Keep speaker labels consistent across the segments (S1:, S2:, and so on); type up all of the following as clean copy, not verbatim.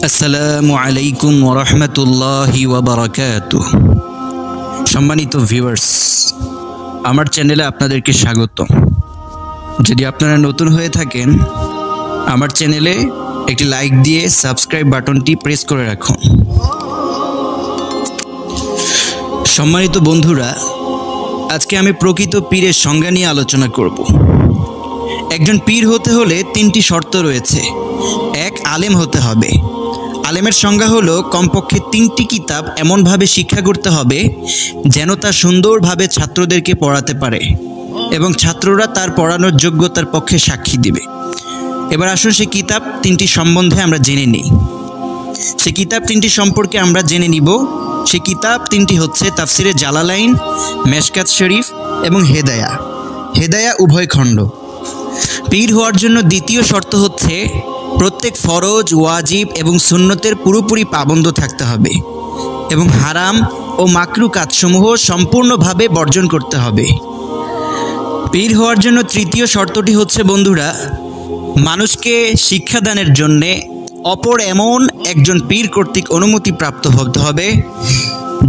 S1: আসসালামু আলাইকুম ওয়া রাহমাতুল্লাহি ওয়া বারাকাতুহু। সম্মানিত ভিউয়ার্স, আমার চ্যানেলে আপনাদেরকে স্বাগত। যদি আপনারা নতুন হয়ে থাকেন, আমার চ্যানেলে একটি লাইক দিয়ে সাবস্ক্রাইব বাটনটি প্রেস করে রাখুন। সম্মানিত বন্ধুরা, আজকে আমি প্রকৃত পীরের সংজ্ঞা নিয়ে আলোচনা করব। একজন পীর হতে হলে তিনটি শর্ত রয়েছে। এক, আলেম হতে হবে। আলেমের সংজ্ঞা হলো কমপক্ষে 3টি কিতাব এমনভাবে শিক্ষা করতে হবে যেন তা সুন্দরভাবে ছাত্রদেরকে পড়াতে পারে এবং ছাত্ররা তার পড়ানোর যোগ্যতার পক্ষে সাক্ষী দিবে। এবার আসুন সে কিতাব 3টি সম্বন্ধে আমরা জেনে নিই। সে কিতাব 3টি সম্পর্কে আমরা জেনে নিব। সে কিতাব 3টি হচ্ছে তাফসিরে জালালাইন, মেশকাত শরীফ এবং হেদায়া। হেদায়া উভয় খণ্ড। পীর হওয়ার জন্য দ্বিতীয় শর্ত হচ্ছে প্রত্যেক ফরজ, ওয়াজিব এবং সুন্নতের পুরোপুরি পাবন্দ থাকতে হবে এবং হারাম ও মাকরু কাজসমূহ সম্পূর্ণভাবে বর্জন করতে হবে। পীর হওয়ার জন্য তৃতীয় শর্তটি হচ্ছে বন্ধুরা, মানুষকে শিক্ষাদানের জন্যে অপর এমন একজন পীর কর্তৃক অনুমতি প্রাপ্ত হতে হবে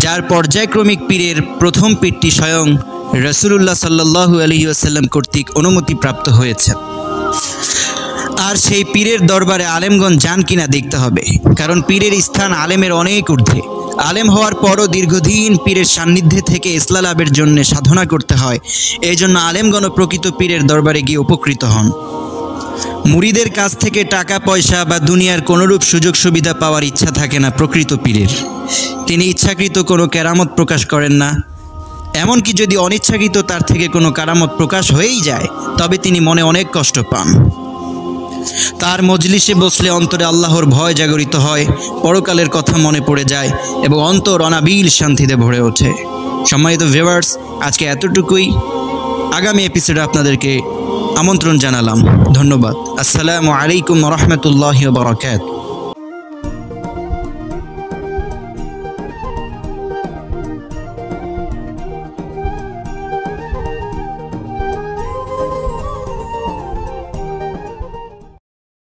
S1: যার পর্যায়ক্রমিক পীরের প্রথম পীরটি স্বয়ং রাসূলুল্লাহ সাল্লাল্লাহু আলাইহি ওয়াসাল্লাম কর্তৃক অনুমতি প্রাপ্ত হয়েছে। আর সেই পীরের দরবারে আলেমগণ যান কিনা দেখতে হবে, কারণ পীরের স্থান আলেমের অনেক ঊর্ধ্বে। আলেম হওয়ার পরও দীর্ঘদিন পীরের সান্নিধ্যে থেকে ইসলাহ লাভের জন্য সাধনা করতে হয়। এই জন্য আলেমগণ প্রকৃত পীরের দরবারে গিয়ে উপকৃত হন। মুরিদের কাছ থেকে টাকা পয়সা বা দুনিয়ার কোনোরূপ সুযোগ সুবিধা পাওয়ার ইচ্ছা থাকে না প্রকৃত পীরের। তিনি ইচ্ছাকৃত কোনো কেরামত প্রকাশ করেন না। এমনকি যদি অনিচ্ছাকৃত তার থেকে কোনো কারামত প্রকাশ হয়েই যায়, তবে তিনি মনে অনেক কষ্ট পান। তার মজলিসে বসলে অন্তরে আল্লাহর ভয় জাগরিত হয়, পরকালের কথা মনে পড়ে যায় এবং অন্তর অনাবিল শান্তিতে ভরে ওঠে। সম্মানিত ভিউয়ার্স, আজকে এতটুকুই। আগামী এপিসোডে আপনাদেরকে আমন্ত্রণ জানালাম। ধন্যবাদ। আসসালামু আলাইকুম ওয়া রাহমাতুল্লাহি ওয়া বারাকাতুহু।